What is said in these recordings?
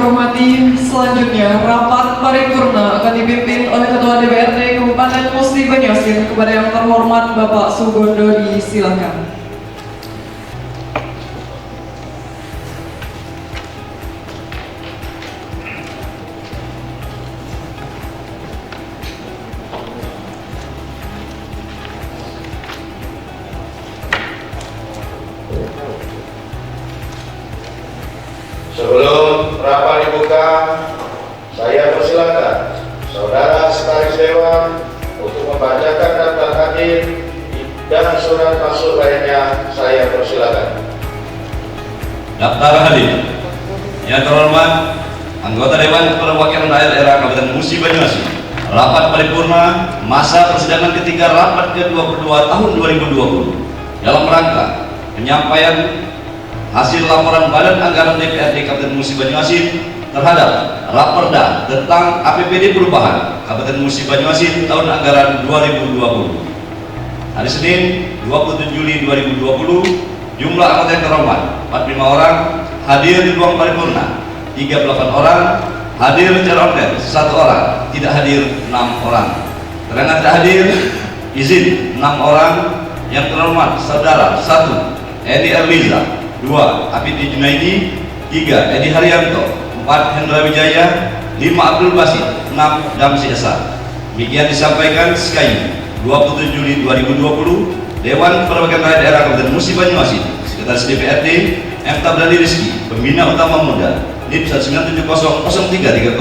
hormati, selanjutnya rapat paripurna akan dipimpin oleh Ketua DPRD Kabupaten Musi Banyuasin. Kepada yang terhormat Bapak Sugondo, disilakan. Sebelum rapat dibuka, saya persilakan Saudara Sekretaris Dewan untuk membacakan daftar hadir dan surat masuk lainnya. Saya persilakan. Daftar hadir. Yang terhormat anggota Dewan Perwakilan Rakyat Daerah Kabupaten Musi Banyuasin. Rapat paripurna masa persidangan ketiga rapat ke-22 tahun 2020 dalam rangka penyampaian hasil laporan Badan Anggaran DPRD Kabupaten Musi Banyuasin terhadap Raperda tentang APBD perubahan Kabupaten Musi Banyuasin tahun anggaran 2020. Hari Senin 27 Juli 2020, jumlah anggota yang terhormat 45 orang, hadir di ruang paripurna 38 orang, hadir secara online 1 orang, tidak hadir 6 orang. Keterangan tidak hadir izin 6 orang. Yang terhormat Saudara 1. Edi Erliza, 2. Apiti Junaidi, 3. Edi Haryanto, 4. Hendra Wijaya, 5. Abdul Basit, 6. Damsi Esa. Demikian disampaikan sekali 27 Juli 2020 Dewan Perwakilan Rakyat Daerah Kabupaten Musi Banyuasin, Sekretaris DPRD M. Tabrani Rizki, Pembina Utama Muda, NIP 197003330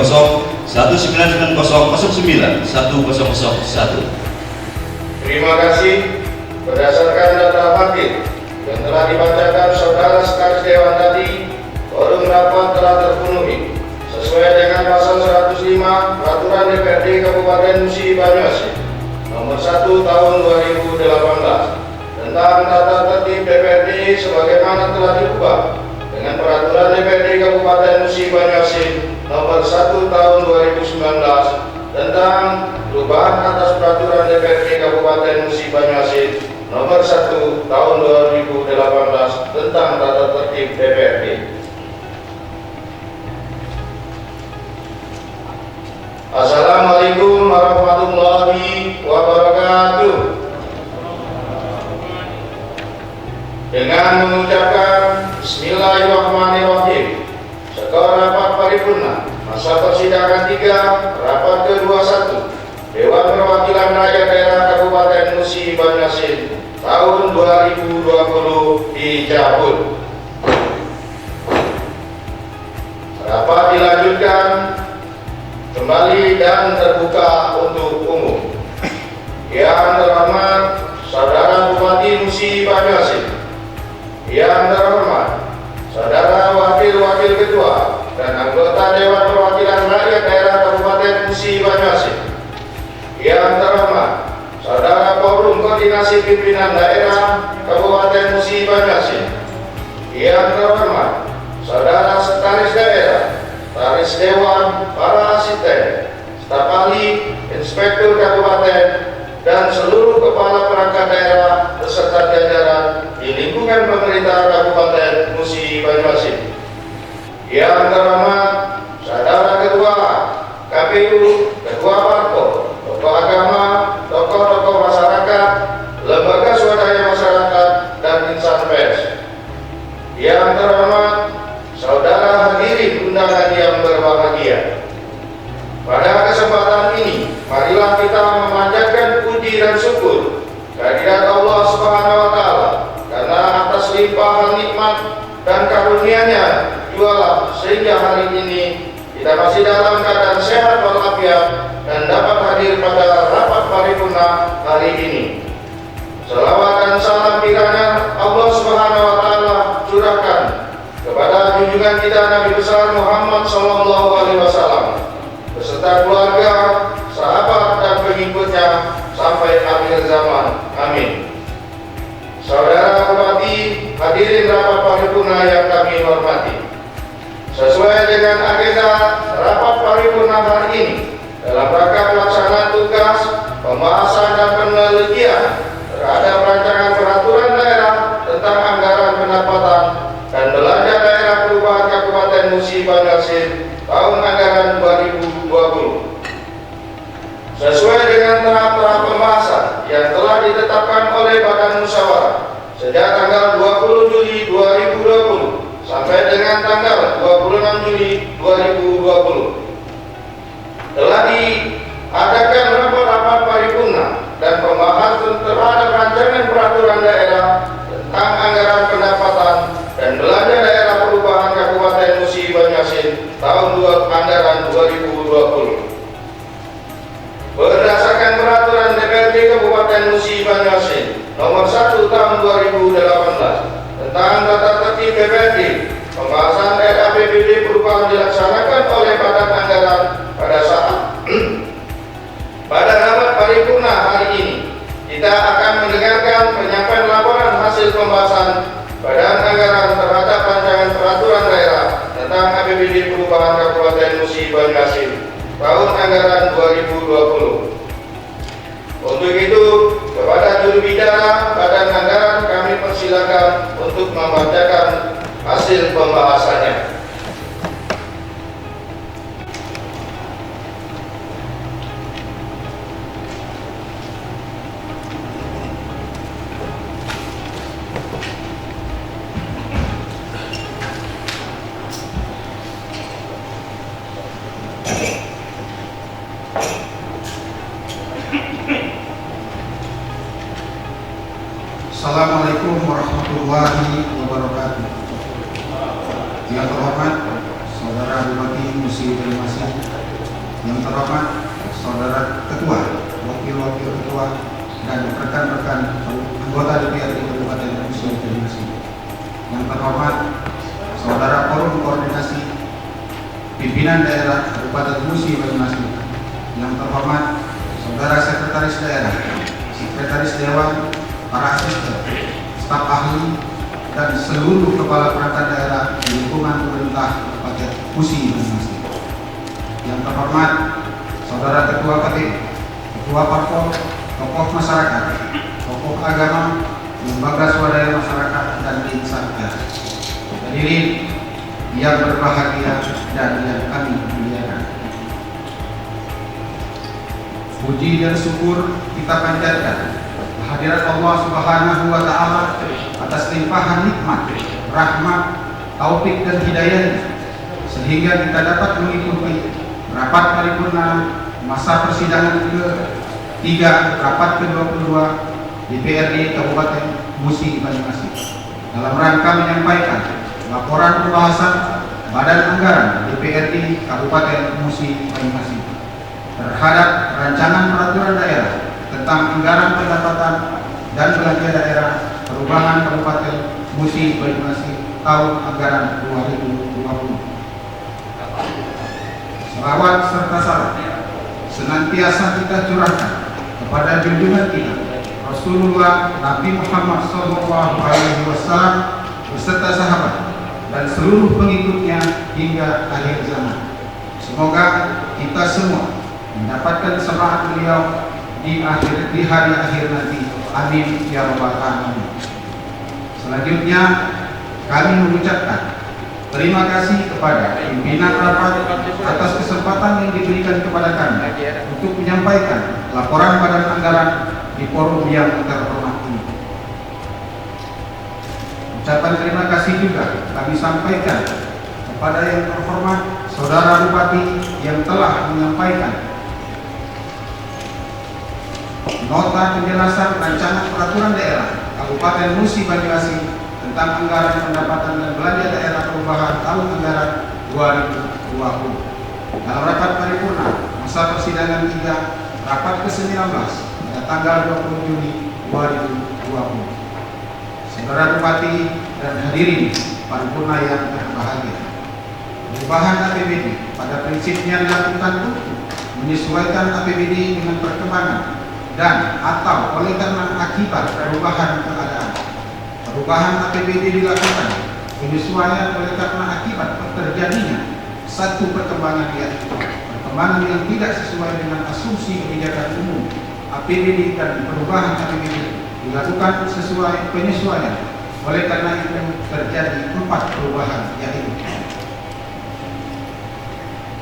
199009101. Terima kasih. Berdasarkan data hadir yang telah dibacakan Saudara Sekretaris Dewan tadi, quorum rapat telah terpenuhi sesuai dengan pasal 105 Peraturan DPRD Kabupaten Musi Banyuasin nomor 1 tahun 2018 tentang tata tertib DPRD sebagaimana telah diubah dengan Peraturan DPRD Kabupaten Musi Banyuasin nomor 1 tahun 2019 tentang perubahan atas Peraturan DPRD Kabupaten Musi Banyuasin nomor 1 tahun 2018 tentang tata tertib DPRD. Assalamualaikum warahmatullahi wabarakatuh. Dengan mengucapkan Bismillahirrahmanirrahim, skor rapat paripurna masa persidangan 3 rapat ke-21 Dewan Perwakilan Rakyat Daerah Kabupaten Musi Banyuasin tahun 2020 dicabut. Rapat dilanjutkan kembali dan terbuka untuk umum. Yang terhormat Saudara Bupati Musi Banyuasin, yang terhormat Saudara Wakil-Wakil Ketua dan anggota Dewan Perwakilan Rakyat Daerah Kabupaten Musi Banyuasin, yang terhormat Saudara Forum Koordinasi Pimpinan Daerah Kabupaten Musi Banyuasin, yang terhormat Saudara Sekretaris Daerah, Sekretaris Dewan, para asisten, staf ahli, inspektur kabupaten, dan seluruh kepala perangkat daerah beserta jajaran di lingkungan pemerintah Kabupaten Musi Banyuasin. Yang terhormat Saudara Ketua KPU, Ketua Parpol, tokoh agama, tokoh-tokoh masyarakat, lembaga swadaya masyarakat, dan insan pers. Yang terhormat Saudara hadirin undangan yang berbahagia. Pada kesempatan ini, marilah kita memanjatkan puji dan syukur kehadirat Allah Subhanahu wa Ta'ala, karena atas limpahan nikmat dan karunia-Nya jualah sehingga hari ini kita masih dalam keadaan sehat walafiat dan dapat hadir pada rapat paripurna hari ini. Selawat dan salam kiranya Allah Subhanahu wa Ta'ala curahkan kepada junjungan kita Nabi besar Muhammad sallallahu alaihi wasallam beserta keluarga, sahabat, dan pengikutnya sampai akhir zaman. Amin. Saudara Bupati, hadirin rapat paripurna yang kami hormati. Sesuai dengan agenda rapat paripurna hari ini, dalam rangka pelaksanaan tugas, pembahasan dan penelitian terhadap rancangan peraturan daerah tentang anggaran pendapatan dan belanja daerah perubahan Kabupaten Musi Banyuasin 2020. Telah diadakan rapat-rapat paripurna dan pembahasan terhadap rancangan peraturan daerah tentang anggaran pendapatan dan belanja daerah perubahan Kabupaten Musi Banyuasin tahun anggaran 2020. Berdasarkan peraturan DPRD Kabupaten Musi Banyuasin nomor 1 tahun 2018 tentang tata tertib DPRD, pembahasan RAPBD perubahan dilaksanakan oleh Badan Anggaran pada saat pada rapat paripurna hari ini. Kita akan mendengarkan penyampaian laporan hasil pembahasan Badan Anggaran terhadap rancangan peraturan daerah tentang APBD perubahan Kabupaten Musi Banyuasin tahun anggaran 2020. Untuk itu, kepada juru bicara Badan Anggaran kami persilakan untuk membacakan hasil pembahasannya. Assalamualaikum warahmatullahi wabarakatuh. Yang terhormat Saudara Bupati Musi Banyuasin, yang terhormat Saudara Ketua, Wakil-wakil Ketua, dan rekan-rekan anggota DPRD Kabupaten Musi Banyuasin, yang terhormat Saudara Forum Koordinasi Pimpinan Daerah Kabupaten Musi Banyuasin, yang terhormat Saudara Sekretaris Daerah, Sekretaris Dewan, para asisten, staf ahli, dan seluruh kepala perangkat daerah di lingkungan pemerintah Kabupaten Musi Banyuasin. Yang terhormat Saudara Ketua KPU, Ketua Parpol, tokoh masyarakat, tokoh agama, lembaga swadaya masyarakat, dan insan pers. Hadirin yang berbahagia dan yang kami muliakan, puji dan syukur kita panjatkan kehadirat Allah Subhanahu wa Ta'ala atas limpahan nikmat, rahmat, taufik dan hidayahnya, sehingga kita dapat mengikuti rapat paripurna masa persidangan ke-3 rapat ke-22 DPRD Kabupaten Musi Banyuasin dalam rangka menyampaikan laporan pembahasan Badan Anggaran DPRD Kabupaten Musi Banyuasin terhadap rancangan peraturan daerah tentang anggaran pendapatan dan belanja daerah perubahan Kabupaten Musi Banyuasin tahun anggaran 2020. Selawat serta salam senantiasa kita curahkan kepada junjungan kita Rasulullah Nabi Muhammad SAW beserta sahabat dan seluruh pengikutnya hingga akhir zaman. Semoga kita semua mendapatkan syafaat beliau di hari akhir nanti. Amin ya rabbal alamin. Selanjutnya kami mengucapkan terima kasih kepada pimpinan rapat atas kesempatan yang diberikan kepada kami untuk menyampaikan laporan Badan Anggaran di forum yang terhormat ini. Ucapan terima kasih juga kami sampaikan kepada yang terhormat Saudara Bupati yang telah menyampaikan nota penjelasan rancangan peraturan daerah Kabupaten Musi Banyuasin tentang anggaran pendapatan dan belanja daerah perubahan tahun anggaran 2020 dalam rapat paripurna masa persidangan 3 rapat ke-19 pada tanggal 20 Juni 2020. Saudara Bupati dan hadirin paripurna yang berbahagia, perubahan APBD pada prinsipnya dilakukan untuk menyesuaikan APBD dengan perkembangan dan atau oleh karena akibat perubahan keadaan. Perubahan APBD dilakukan penyesuaian oleh karena akibat terjadinya satu perkembangan, yaitu perkembangan yang tidak sesuai dengan asumsi kebijakan umum APBD, dan perubahan APBD dilakukan sesuai penyesuaian. Oleh karena itu terjadi 4 perubahan, yaitu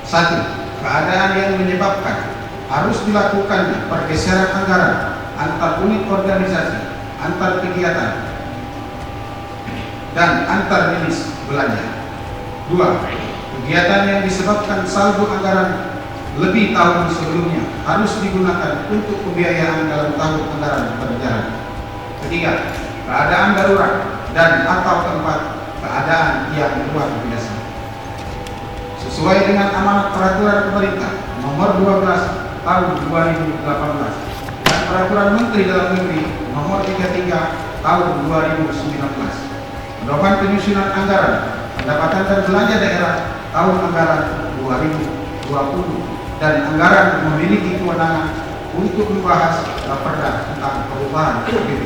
1. Keadaan yang menyebabkan harus dilakukan pergeseran anggaran antar unit organisasi, antar kegiatan, dan antar jenis belanja. 2. Kegiatan yang disebabkan saldo anggaran lebih tahun sebelumnya harus digunakan untuk pembiayaan dalam tahun anggaran berjalan. Ketiga, keadaan darurat dan atau tempat keadaan yang luar biasa. Sesuai dengan amanat peraturan pemerintah nomor 12 tahun 2018 dan peraturan Menteri Dalam Negeri nomor 33 tahun 2019, pedoman penyusunan anggaran pendapatan dan belanja daerah tahun anggaran 2020 dan anggaran memiliki kewenangan untuk membahas raperda tentang perubahan APBD.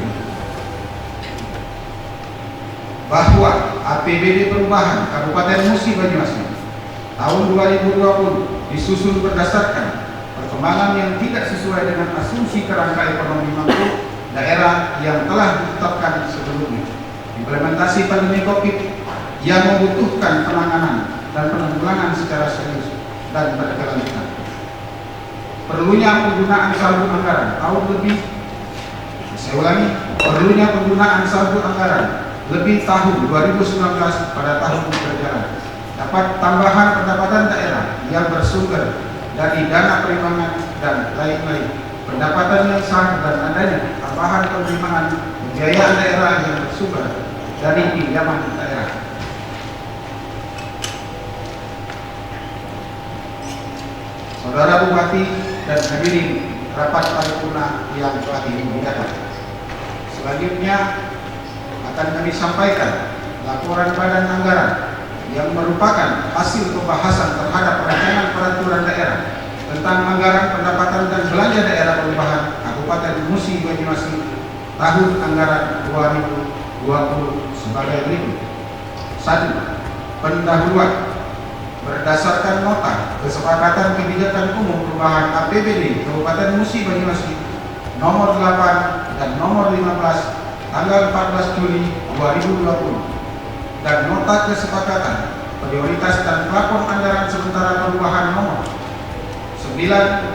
Bahwa APBD perubahan Kabupaten Musi Banyuasin tahun 2020 disusun berdasarkan perkembangan yang tidak sesuai dengan asumsi kerangka ekonomi makro daerah yang telah ditetapkan sebelumnya. Implementasi pandemi COVID yang membutuhkan penanganan dan penanggulangan secara serius dan berkelanjutan. Perlunya penggunaan saldo anggaran perlunya penggunaan saldo anggaran lebih tahun 2019 pada tahun berjalan. Dapat tambahan pendapatan daerah yang bersumber dari dana perimanan dan lain-lain, pendapatan yang sah dan adanya tambahan penerimaan pembiayaan daerah yang bersumber dari pinjaman daerah. Saudara Bupati dan hadirin rapat paripurna yang telah dimuliakan. Selanjutnya akan kami sampaikan laporan Badan Anggaran yang merupakan hasil pembahasan terhadap rancangan peraturan daerah tentang anggaran pendapatan dan belanja daerah perubahan Kabupaten Musi Banyuasin tahun anggaran 2020 sebagai berikut. 1. Pendahuluan. Berdasarkan nota kesepakatan kebijakan umum perubahan APBD Kabupaten Musi Banyuasin nomor 8 dan nomor 15 tanggal 14 Juli 2020 dan nota kesepakatan prioritas dan plafon anggaran sementara perubahan nomor 9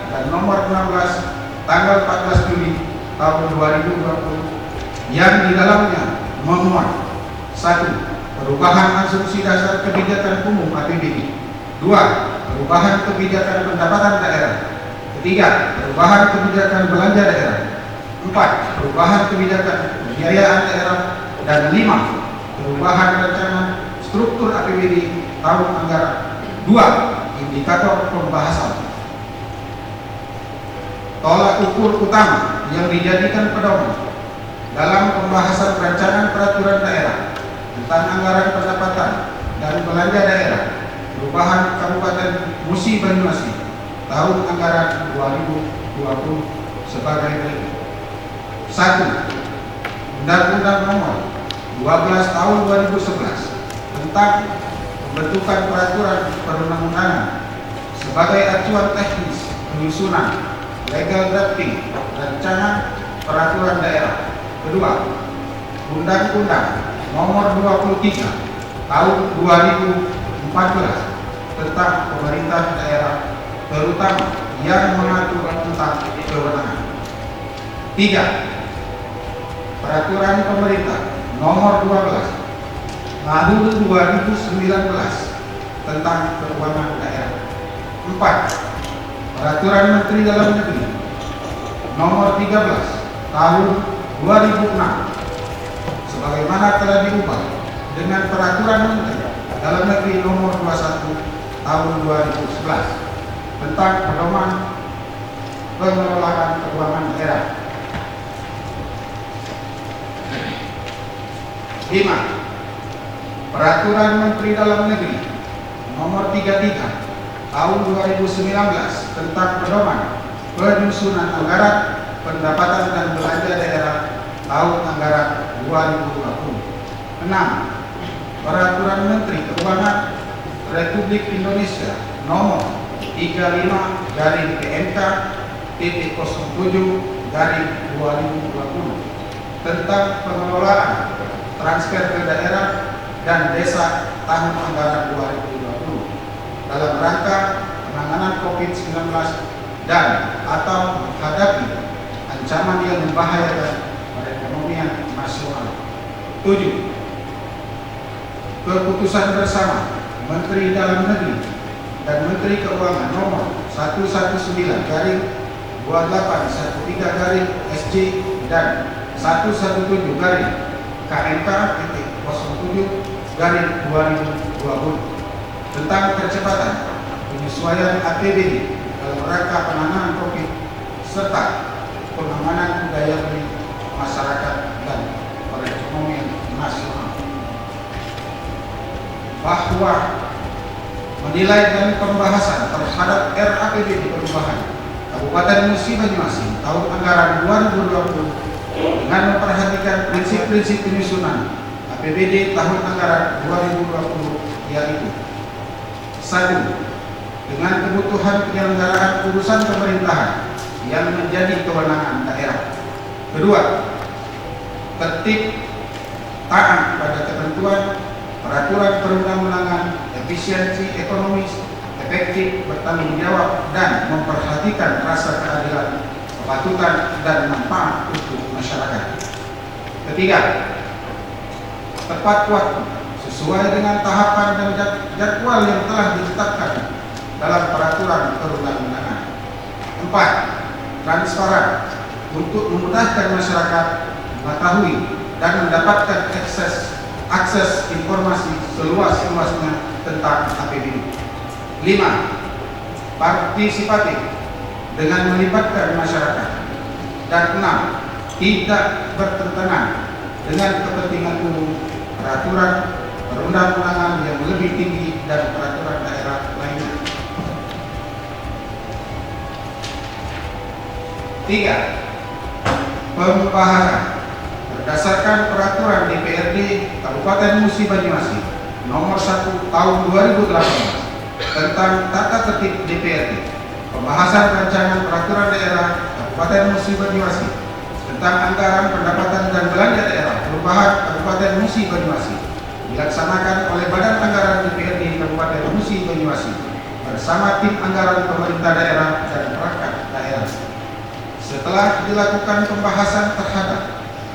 dan nomor 16 tanggal 14 Juli tahun 2020 yang di dalamnya memuat 1. Perubahan asumsi dasar kebijakan umum APBD. 2. Perubahan kebijakan pendapatan daerah. 3. Perubahan kebijakan belanja daerah. 4. Perubahan kebijakan pembiayaan daerah. Dan 5. Perubahan rancangan struktur APBD tahun anggaran. 2. Indikator pembahasan. Tolak ukur utama yang dijadikan pedoman dalam pembahasan rancangan peraturan daerah tentang anggaran pendapatan dan belanja daerah perubahan Kabupaten Musi Banyuasin tahun anggaran 2020 sebagai berikut. 1. Undang-Undang Nomor 12 Tahun 2011 tentang pembentukan peraturan perundang-undangan sebagai acuan teknis penyusunan legal drafting rancangan peraturan daerah. Kedua, Undang-Undang Nomor 23 Tahun 2014 tentang pemerintah daerah, terutama yang mengatur tentang kewenangan. 3. Peraturan Pemerintah Nomor 12 Tahun 2019 tentang keuangan daerah. 4. Peraturan Menteri Dalam Negeri Nomor 13 Tahun 2006 sebagaimana telah diubah dengan Peraturan Menteri Dalam Negeri Nomor 21 Tahun 2011 tentang pedoman pengelolaan keuangan daerah. 5. Peraturan Menteri Dalam Negeri Nomor 33 Tahun 2019 tentang pedoman penyusunan anggaran pendapatan dan belanja daerah tahun anggaran 2020. 6. Peraturan Menteri Keuangan Republik Indonesia Nomor 35-PMK-07-2020 tentang pengelolaan transfer ke daerah dan desa tahun anggaran 2020 dalam rangka penanganan COVID-19 dan atau menghadapi ancaman yang membahayakan perekonomian nasional. 7. Keputusan bersama Menteri Dalam Negeri dan Menteri Keuangan nomor 119/2813/SJ dan 117/KMK-07/2020 tentang percepatan penyesuaian APBD dalam rangka penanganan COVID serta pengamanan daya beli masyarakat dan perekonomian nasional. Bahwa menilai dan pembahasan terhadap RAPBD perubahan Kabupaten Musi Banyuasin tahun anggaran 2020 dengan memperhatikan prinsip-prinsip penyusunan APBD tahun anggaran 2020, yaitu 1. Dengan kebutuhan penyelenggaraan urusan pemerintahan yang menjadi kewenangan daerah. 2. Tertib taat pada ketentuan peraturan perundang-undangan, efisiensi ekonomis, efektif, bertanggung jawab, dan memperhatikan rasa keadilan, kepatutan, dan manfaat untuk masyarakat. 3. Tepat waktu sesuai dengan tahapan dan jadwal yang telah ditetapkan dalam peraturan perundang-undangan. 4. Transparan untuk memudahkan masyarakat mengetahui dan mendapatkan akses informasi seluas-luasnya tentang APBD. 5. Partisipatif dengan melibatkan masyarakat. Dan 6. Tidak bertentangan dengan kepentingan umum, peraturan perundang-undangan yang lebih tinggi dan peraturan daerah lainnya. 3. Pembahasan berdasarkan peraturan DPRD Kabupaten Musi Banyuasin nomor 1 tahun 2018 tentang tata tertib DPRD, pembahasan rancangan peraturan daerah Kabupaten Musi Banyuasin tentang anggaran pendapatan dan belanja daerah perubahan Kabupaten Musi Banyuasin dilaksanakan oleh Badan Anggaran DPRD Kabupaten Musi Banyuasin bersama tim anggaran pemerintah daerah dan perangkat daerah. Setelah dilakukan pembahasan terhadap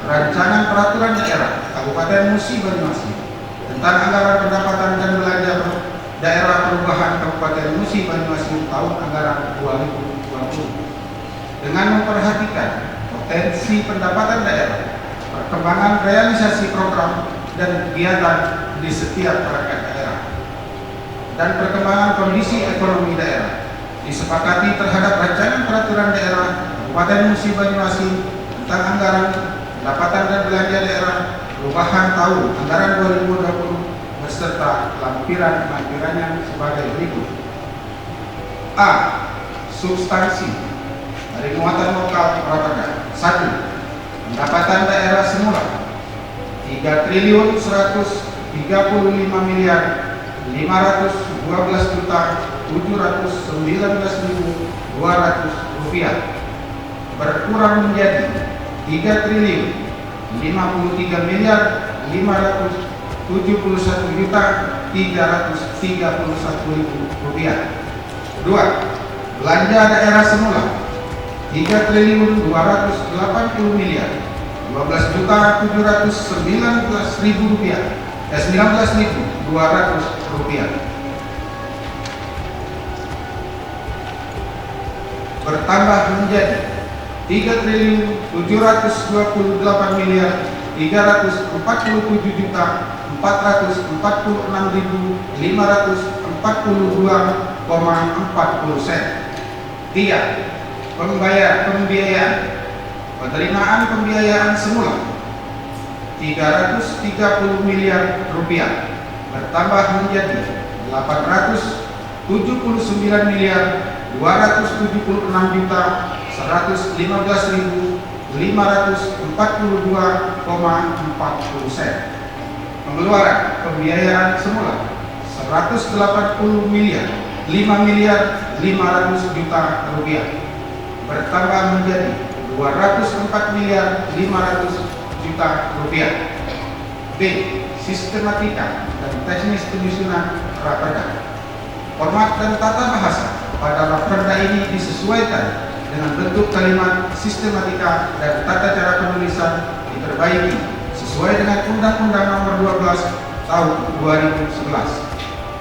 rancangan peraturan daerah Kabupaten Musi Banyuasin tentang anggaran pendapatan dan belanja daerah perubahan Kabupaten Musi Banyuasin tahun anggaran 2020 dengan memperhatikan potensi pendapatan daerah, perkembangan realisasi program dan kegiatan di setiap perangkat daerah, dan perkembangan kondisi ekonomi daerah, disepakati terhadap rancangan peraturan daerah Kabupaten Musi Banyuasin tentang anggaran pendapatan dan belanja daerah perubahan tahun anggaran 2020 beserta lampiran-lampirannya sebagai berikut. A. Substansi dari muatan lokal prakerja. 1. Pendapatan daerah semula 3.112.519.200 rupiah berkurang menjadi 3.553.571.331.000 rupiah. 2. Belanja daerah semula 3.280.012.719.000 rupiah, 19.200 rupiah. Bertambah menjadi 3.346.542,40 sen. 3. Pembiayaan penerimaan pembiayaan semula 330 miliar rupiah bertambah menjadi 879.279.115.542,40 sen. Pengeluaran pembiayaan semula 180.5.500.000 rupiah bertambah menjadi 204.500.000 rupiah. B. Sistematika dan teknis penyusunan raperda. Format dan tata bahasa pada raperda ini disesuaikan dengan bentuk kalimat, sistematika, dan tata cara penulisan diperbaiki sesuai dengan Undang-Undang Nomor 12 Tahun 2011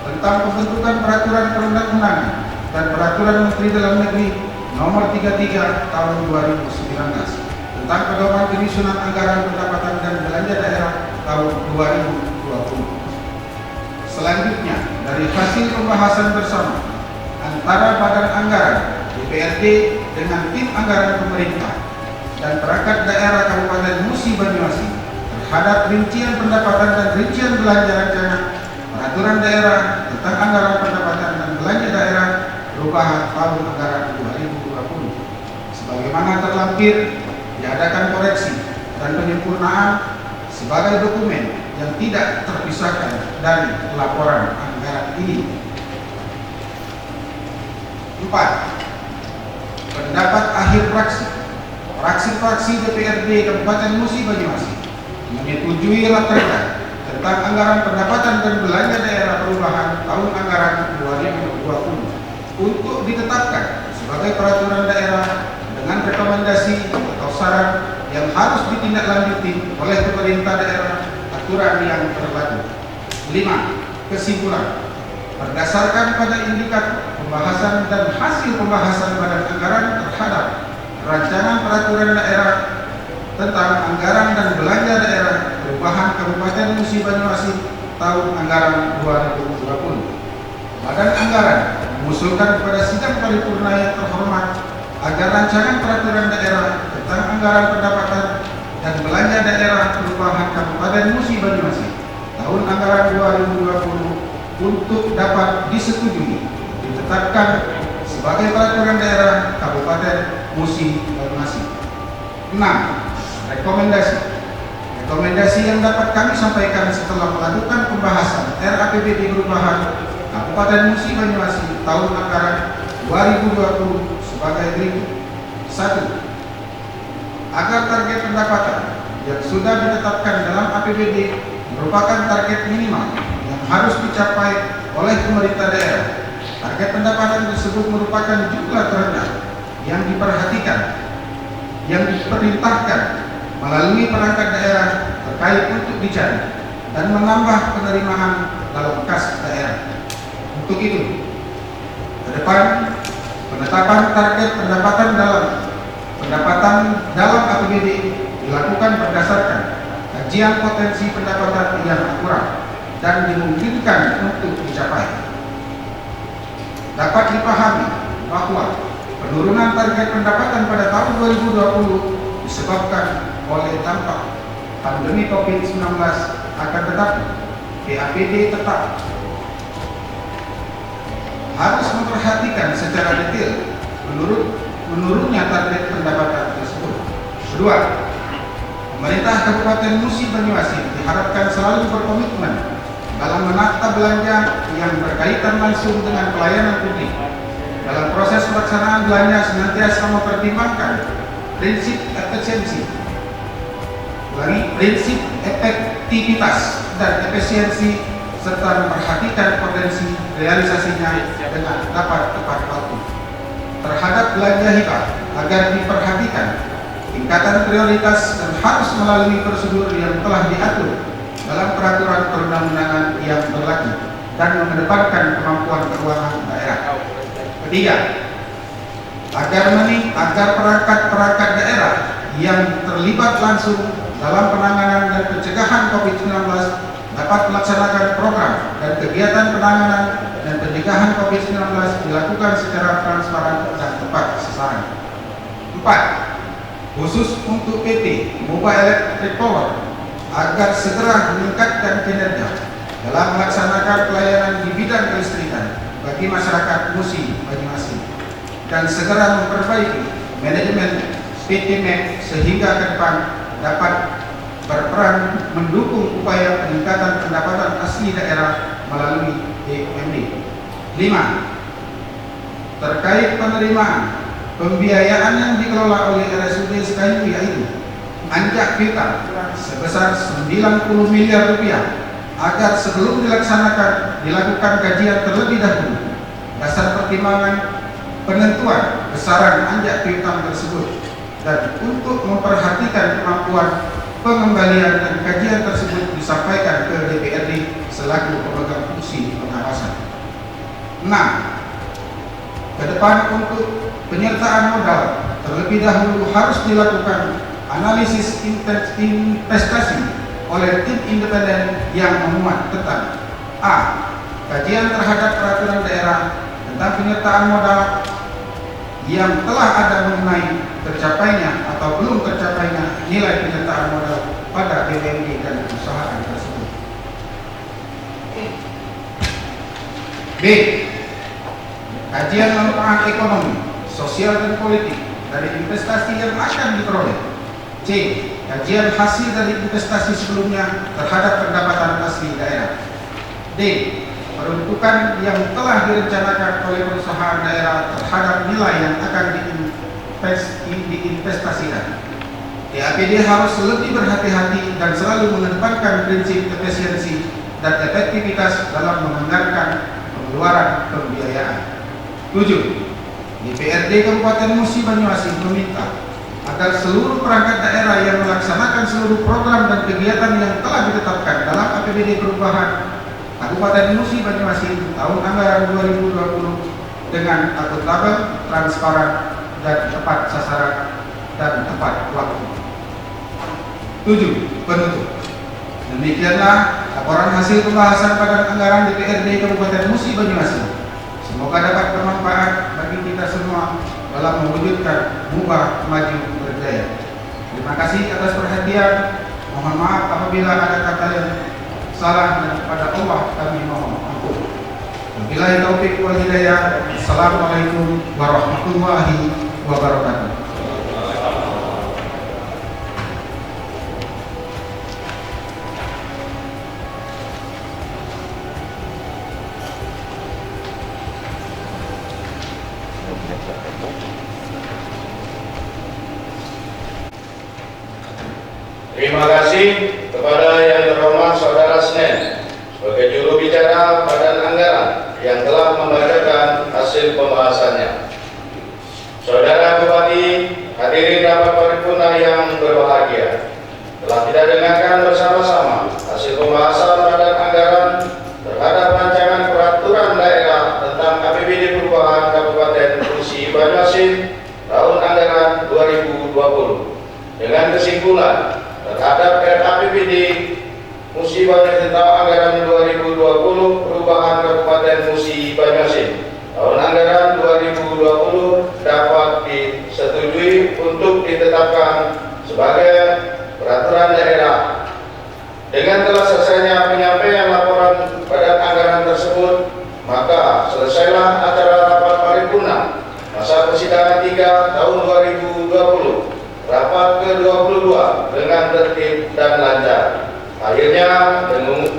tentang pembentukan peraturan perundang-undangan dan peraturan Menteri Dalam Negeri Nomor 33 Tahun 2019 tentang pedoman penyusunan anggaran pendapatan dan belanja daerah tahun 2020. Selanjutnya, dari hasil pembahasan bersama antara Badan Anggaran DPRD dengan tim anggaran pemerintah dan perangkat daerah Kabupaten Musi Banyuasin terhadap rincian pendapatan dan rincian belanja rencana peraturan daerah tentang anggaran pendapatan dan belanja daerah perubahan tahun anggaran 2020 sebagaimana terlampir diadakan koreksi dan penyempurnaan sebagai dokumen yang tidak terpisahkan dari laporan anggaran ini. 4. Pendapat akhir fraksi DPRD Kabupaten Musi Banyuasin menyetujui raperda tentang anggaran pendapatan dan belanja daerah perubahan tahun anggaran 2020 untuk ditetapkan sebagai peraturan daerah dengan rekomendasi atau saran yang harus ditindaklanjuti oleh pemerintah daerah aturan yang berlaku. 5. Kesimpulan. Berdasarkan pada indikator pembahasan dan hasil pembahasan Badan Anggaran terhadap rancangan peraturan daerah tentang anggaran dan belanja daerah perubahan Kabupaten Musi Banyuasin tahun anggaran 2020. Badan Anggaran mengusulkan kepada sidang paripurna yang terhormat agar rancangan peraturan daerah tentang anggaran pendapatan dan belanja daerah perubahan Kabupaten Musi Banyuasin tahun anggaran 2020 untuk dapat disetujui ditetapkan sebagai peraturan daerah Kabupaten Musi Banyuasin. 6. Rekomendasi yang dapat kami sampaikan setelah melakukan pembahasan RAPBD perubahan Kabupaten Musi Banyuasin tahun anggaran 2020 sebagai berikut. 1. Agar target pendapatan yang sudah ditetapkan dalam APBD merupakan target minimal yang harus dicapai oleh pemerintah daerah. Target pendapatan tersebut merupakan jumlah terendah yang diperhatikan, yang diperintahkan melalui perangkat daerah terkait untuk dicari dan menambah penerimaan dalam kas daerah. Untuk itu, ke depan penetapan target pendapatan dalam APBD dilakukan berdasarkan kajian potensi pendapatan yang akurat dan dimungkinkan untuk dicapai. Dapat dipahami bahwa penurunan target pendapatan pada tahun 2020 disebabkan oleh dampak pandemi COVID-19, akan tetapi BAPD tetap harus memperhatikan secara detail menurunnya target pendapatan tersebut. 2. Pemerintah Kabupaten Musi Banyuasin diharapkan selalu berkomitmen dalam menata belanja yang berkaitan langsung dengan pelayanan publik. Dalam proses pelaksanaan belanja senantiasa mempertimbangkan prinsip efisiensi, prinsip efektivitas dan efisiensi serta memperhatikan potensi realisasinya dengan dapat tepat waktu. Terhadap belanja hibah agar diperhatikan tingkatan prioritas dan harus melalui prosedur yang telah diatur dalam peraturan perundang-undangan yang berlaku dan mengedepankan kemampuan keuangan daerah. 3. Agar perangkat daerah yang terlibat langsung dalam penanganan dan pencegahan COVID-19 dapat melaksanakan program dan kegiatan penanganan dan pencegahan COVID-19 dilakukan secara transparan dan tepat sasaran. 4. Khusus untuk PT Mobile Electric Power agar segera meningkatkan kinerja dalam melaksanakan pelayanan di bidang kelistrikan bagi masyarakat Musi Banyuasin dan segera memperbaiki manajemen PT MEK sehingga ke depan dapat berperan mendukung upaya peningkatan pendapatan asli daerah melalui BUMD. 5. Terkait penerimaan pembiayaan yang dikelola oleh RSUD Sekayu, yaitu anjak piutang sebesar 90 miliar rupiah, agar sebelum dilakukan kajian terlebih dahulu dasar pertimbangan penentuan besaran anjak piutang tersebut, dan untuk memperhatikan kemampuan pengembalian dan kajian tersebut disampaikan ke DPRD selaku pemegang fungsi pengawasan. 6. Ke depan untuk penyertaan modal, terlebih dahulu harus dilakukan analisis investasi oleh tim independen yang memuat tentang A. Kajian terhadap peraturan daerah tentang penyertaan modal yang telah ada mengenai tercapainya atau belum tercapainya nilai penyertaan modal pada BUMD dan perusahaan tersebut. B. Kajian manfaat ekonomi, sosial dan politik dari investasi yang akan diperoleh. C. Kajian hasil dari investasi sebelumnya terhadap pendapatan asli daerah. D. Peruntukan yang telah direncanakan oleh perusahaan daerah terhadap nilai yang akan diinvestasikan. TAPD harus lebih berhati-hati dan selalu mengedepankan prinsip efisiensi dan efektivitas dalam menganggarkan pengeluaran pembiayaan. 7. DPRD Kabupaten Musi Banyuasin meminta agar seluruh perangkat daerah yang melaksanakan seluruh program dan kegiatan yang telah ditetapkan dalam APBD perubahan Kabupaten Musi Banyuasin tahun anggaran 2020 dengan akuntabel, transparan, dan tepat sasaran dan tepat waktu. 7. Penutup. Demikianlah laporan hasil pembahasan Badan Anggaran DPRD Kabupaten Musi Banyuasin. Semoga dapat bermanfaat bagi kita semua dalam mewujudkan Mubah Maju Berjaya. Terima kasih atas perhatian. Mohon maaf apabila ada kata yang salah, dan kepada Allah kami mohon ampun. Wabillahi taufiq wal hidayah. Assalamualaikum warahmatullahi wabarakatuh. Terima kasih kepada yang terhormat Saudara Senen sebagai juru bicara Badan Anggaran yang telah membacakan hasil pembahasannya. Saudara Bupati, hadirin rapat paripurna yang berbahagia, telah kita dengarkan bersama-sama hasil pembahasan Badan Anggaran terhadap rancangan peraturan daerah tentang APBD perubahan Kabupaten Musi Banyuasin tahun anggaran 2020 dengan kesimpulan terhadap RAPBD Musi Banyuasin tahun anggaran 2020 perubahan Kabupaten Musi Banyuasin tahun anggaran 2020 dapat disetujui untuk ditetapkan sebagai peraturan daerah. Dengan telah selesainya penyampaian laporan Badan Anggaran tersebut, maka selesailah acara rapat paripurna masa persidangan 3 tahun 2020 rapat ke-22 dengan tertib dan lancar. Akhirnya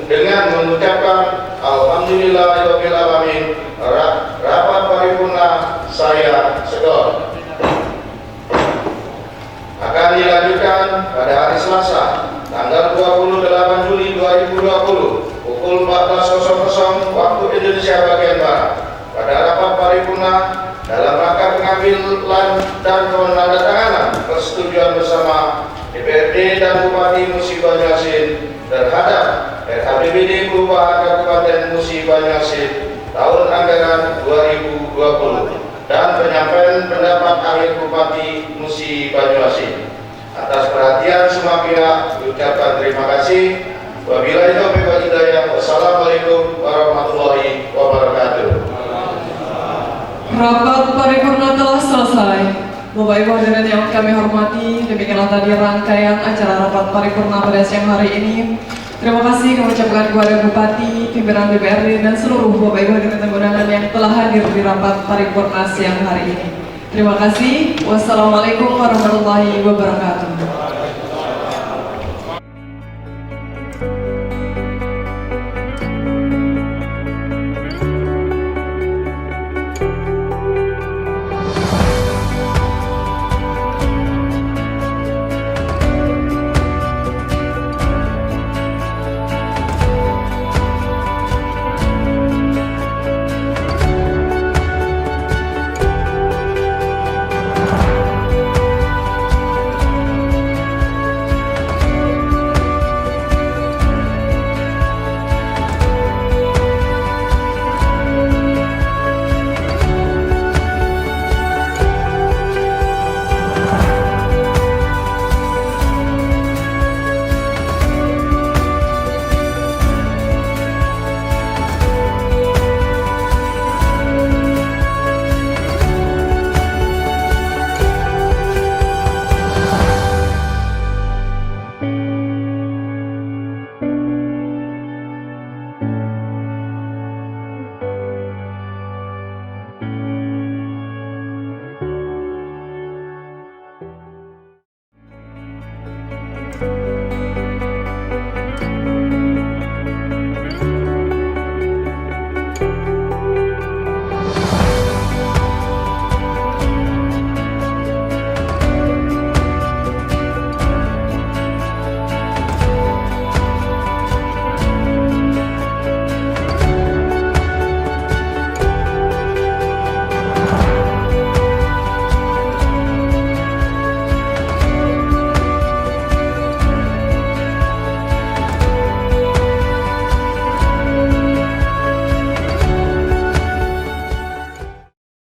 dengan mengucapkan alhamdulillahirabbil alamin, rapat paripurna saya sedot. Akan dilanjutkan pada hari Selasa tanggal 28 Juli 2020 pukul 14.00 waktu Indonesia bagian Barat pada rapat paripurna dalam rangka pengambilan dan penandatanganan persetujuan bersama DPRD dan Bupati Musi Banyuasin terhadap RAPBD perubahan Kabupaten Musi Banyuasin tahun anggaran 2020 dan penyampaian pendapat akhir Bupati Musi Banyuasin. Atas perhatian semua pihak diucapkan terima kasih. Wabillahi taufiq wal hidayah. Wassalamualaikum warahmatullahi wabarakatuh. Rapat paripurna telah selesai. Bapak Ibu hadirin yang kami hormati, demikianlah tadi rangkaian acara rapat paripurna pada siang hari ini. Terima kasih kami ucapkan kepada Bupati, pimpinan DPRD dan seluruh Bapak Ibu hadirin tamu undangan yang telah hadir di rapat paripurna siang hari ini. Terima kasih. Wassalamualaikum warahmatullahi wabarakatuh.